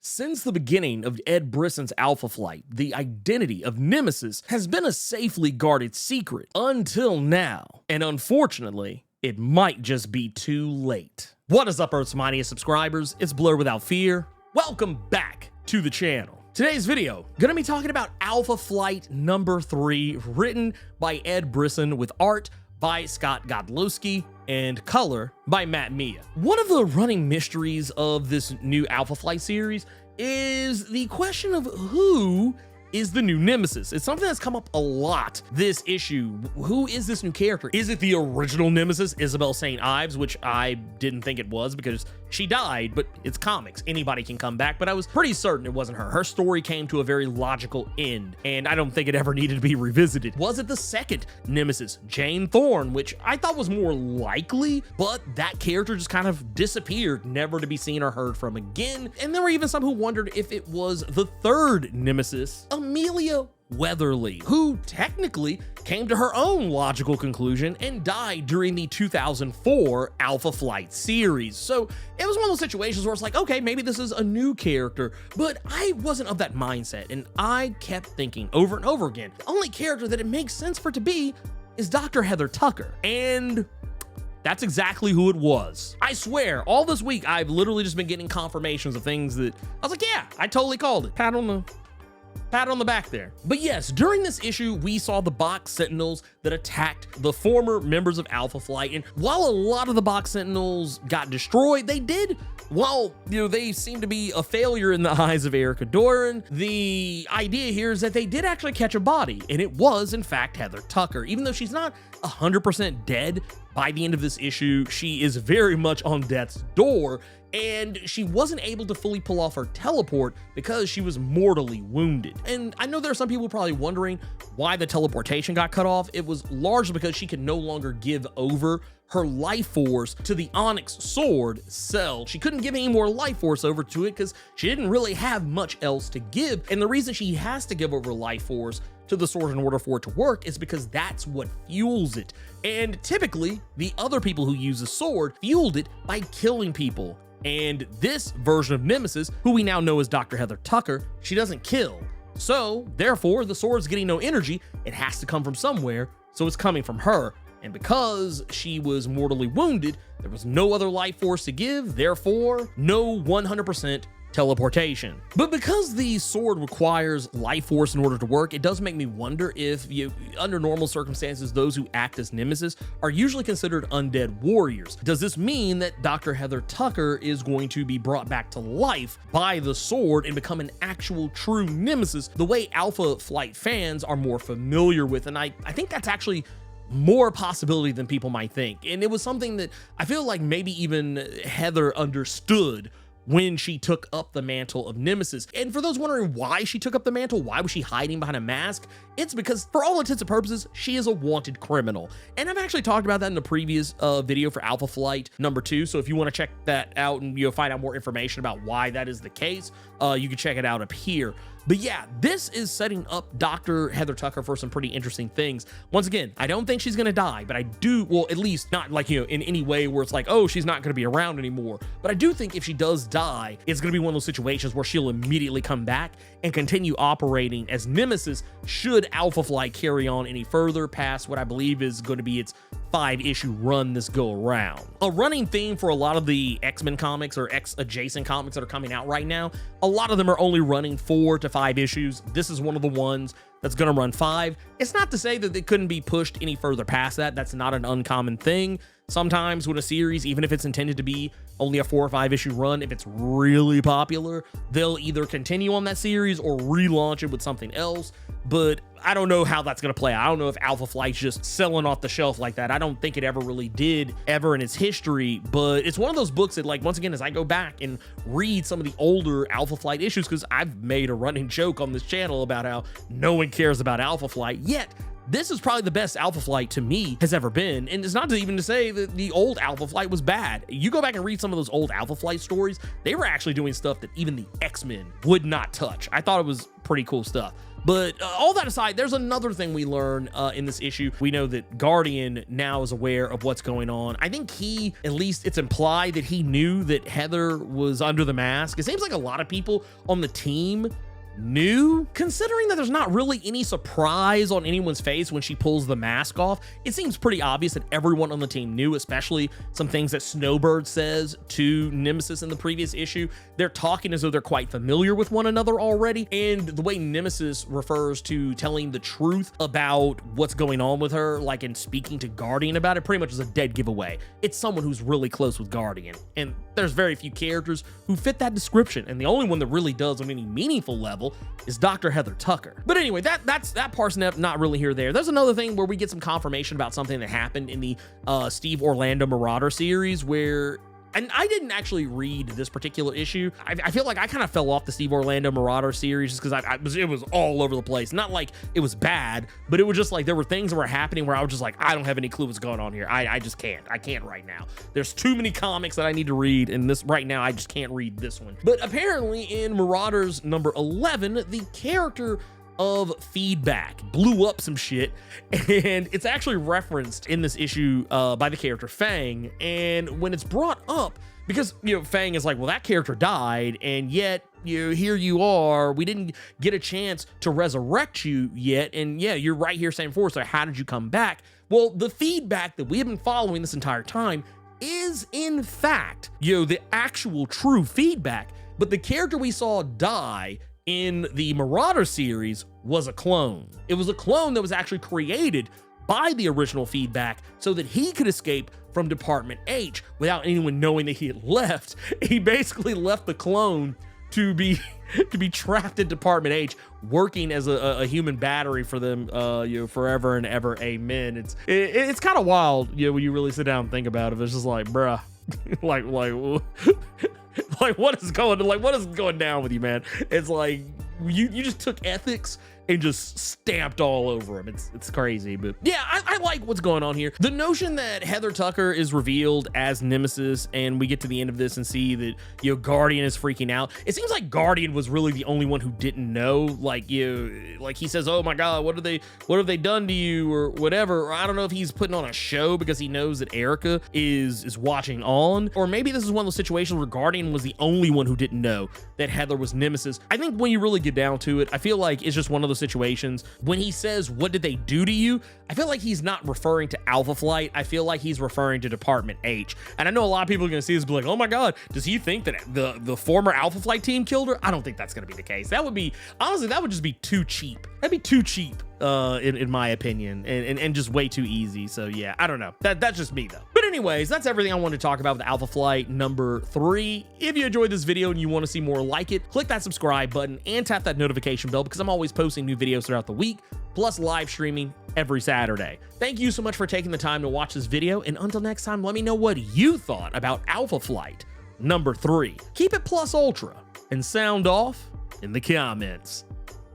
Since the beginning of Ed Brisson's Alpha Flight, the identity of Nemesis has been a safely guarded secret until now, and unfortunately, it might just be too late. What is up, Earth's mightiest subscribers? It's Blerd without fear. Welcome back to the channel. Today's video, gonna be talking about Alpha Flight number 3, written by Ed Brisson with art by Scott Godlewski and color by Matt Mia. One of the running mysteries of this new Alpha Flight series is the question of who is the new Nemesis. It's something that's come up a lot this issue. Who is this new character? Is it the original Nemesis, Isabel St. Ives, which I didn't think it was because she died, but it's comics. Anybody can come back, but I was pretty certain it wasn't her. Her story came to a very logical end, and I don't think it ever needed to be revisited. Was it the second Nemesis, Jane Thorne, which I thought was more likely, but that character just kind of disappeared, never to be seen or heard from again. And there were even some who wondered if it was the third Nemesis, Amelia Weatherly, who technically came to her own logical conclusion and died during the 2004 Alpha Flight series. So it was one of those situations where it's like, okay, maybe this is a new character, but I wasn't of that mindset, and I kept thinking over and over again, the only character that it makes sense for it to be is Dr. Heather Tucker, and that's exactly who it was. I swear, all this week, I've literally just been getting confirmations of things that I was like, yeah, I totally called it. Pat on the back there. But yes, during this issue, we saw the box sentinels that attacked the former members of Alpha Flight. And while a lot of the box sentinels got destroyed, they did, well, they seem to be a failure in the eyes of Erica Doran. The idea here is that they did actually catch a body, and it was, in fact, Heather Tucker. Even though she's not 100% dead, by the end of this issue, she is very much on death's door, and she wasn't able to fully pull off her teleport because she was mortally wounded. And I know there are some people probably wondering why the teleportation got cut off. It was largely because she could no longer give over her life force to the Onyx sword cell. She couldn't give any more life force over to it because she didn't really have much else to give. And the reason she has to give over life force to the sword in order for it to work is because that's what fuels it. And typically, the other people who use the sword fueled it by killing people. And this version of Nemesis, who we now know as Dr. Heather Tucker, she doesn't kill. So therefore, the sword's getting no energy. It has to come from somewhere, so it's coming from her. And because she was mortally wounded, there was no other life force to give, therefore, no 100% teleportation. But because the sword requires life force in order to work, it does make me wonder if, under normal circumstances, those who act as Nemesis are usually considered undead warriors. Does this mean that Dr. Heather Tucker is going to be brought back to life by the sword and become an actual true Nemesis, the way Alpha Flight fans are more familiar with? And I think that's actually more possibility than people might think. And it was something that I feel like maybe even Heather understood when she took up the mantle of Nemesis. And for those wondering why she took up the mantle, why was she hiding behind a mask? It's because, for all intents and purposes, she is a wanted criminal. And I've actually talked about that in the previous video for Alpha Flight number 2. So if you want to check that out and find out more information about why that is the case, you can check it out up here. But yeah, this is setting up Dr. Heather Tucker for some pretty interesting things. Once again, I don't think she's going to die, but I do, well, at least not like, in any way where it's like, oh, she's not going to be around anymore. But I do think if she does die, it's going to be one of those situations where she'll immediately come back and continue operating as Nemesis should Alpha Flight carry on any further past what I believe is going to be its 5-issue run this go around. A running theme for a lot of the X-Men comics or X-adjacent comics that are coming out right now, a lot of them are only running 4 to 5 issues. This is one of the ones that's going to run 5. It's not to say that they couldn't be pushed any further past that. That's not an uncommon thing. Sometimes with a series, even if it's intended to be only a 4 or 5 issue run, if it's really popular, they'll either continue on that series or relaunch it with something else. But I don't know how that's going to play out. I don't know if Alpha Flight's just selling off the shelf like that. I don't think it ever really did ever in its history, but it's one of those books that, like, once again, as I go back and read some of the older Alpha Flight issues, because I've made a running joke on this channel about how no one cares about Alpha Flight, yet this is probably the best Alpha Flight to me has ever been. And it's not even to say that the old Alpha Flight was bad. You go back and read some of those old Alpha Flight stories, they were actually doing stuff that even the X-Men would not touch. I thought it was pretty cool stuff. But all that aside, there's another thing we learn in this issue. We know that Guardian now is aware of what's going on. I think he, at least it's implied that he knew that Heather was under the mask. It seems like a lot of people on the team knew, considering that there's not really any surprise on anyone's face when she pulls the mask off. It seems pretty obvious that everyone on the team knew, especially some things that Snowbird says to Nemesis in the previous issue. They're talking as though they're quite familiar with one another already, and the way Nemesis refers to telling the truth about what's going on with her, like in speaking to Guardian about it, pretty much is a dead giveaway. It's someone who's really close with Guardian, and there's very few characters who fit that description, and the only one that really does on any meaningful level is Dr. Heather Tucker. But anyway, that part's not really here or there. There's another thing where we get some confirmation about something that happened in the Steve Orlando Marauder series where, and I didn't actually read this particular issue. I feel like I kind of fell off the Steve Orlando Marauder series just because it was all over the place. Not like it was bad, but it was just like there were things that were happening where I was just like, I don't have any clue what's going on here. I just can't. I can't right now. There's too many comics that I need to read, and this right now I just can't read this one. But apparently in Marauders number 11, the character of Feedback blew up some shit, and it's actually referenced in this issue by the character Fang. And when it's brought up, because Fang is like, well, that character died, and yet here you are, we didn't get a chance to resurrect you yet, and yeah, you're right here saying for, so how did you come back? Well, the Feedback that we have been following this entire time is in fact the actual true Feedback, but the character we saw die in the Marauder series was a clone. It was a clone that was actually created by the original Feedback so that he could escape from Department H without anyone knowing that he had left. He basically left the clone to be trapped in Department H, working as a human battery for them, forever and ever. Amen. It's kind of wild, when you really sit down and think about it. It's just like, bruh, what is going down with you, man? It's like you just took ethics and just stamped all over him. It's crazy, but yeah, I like what's going on here. The notion that Heather Tucker is revealed as Nemesis, and we get to the end of this and see that Guardian is freaking out. It seems like Guardian was really the only one who didn't know. Like he says, "Oh my God, what have they done to you?" or whatever. Or I don't know if he's putting on a show because he knows that Erica is watching on, or maybe this is one of those situations where Guardian was the only one who didn't know that Heather was Nemesis. I think when you really get down to it, I feel like it's just one of those situations. When he says, "What did they do to you?" I feel like he's not referring to Alpha Flight. I feel like he's referring to Department H. And I know a lot of people are going to see this and be like, oh my God, does he think that the former Alpha Flight team killed her? I don't think that's going to be the case. That would be, honestly, that would just be too cheap. That'd be too cheap, in my opinion, and just way too easy. So yeah, I don't know. That's just me though. But anyways, that's everything I wanted to talk about with Alpha Flight number 3. If you enjoyed this video and you want to see more like it, click that subscribe button and tap that notification bell because I'm always posting new videos throughout the week, plus live streaming every Saturday. Thank you so much for taking the time to watch this video, and until next time, let me know what you thought about Alpha Flight number 3. Keep it plus ultra and sound off in the comments.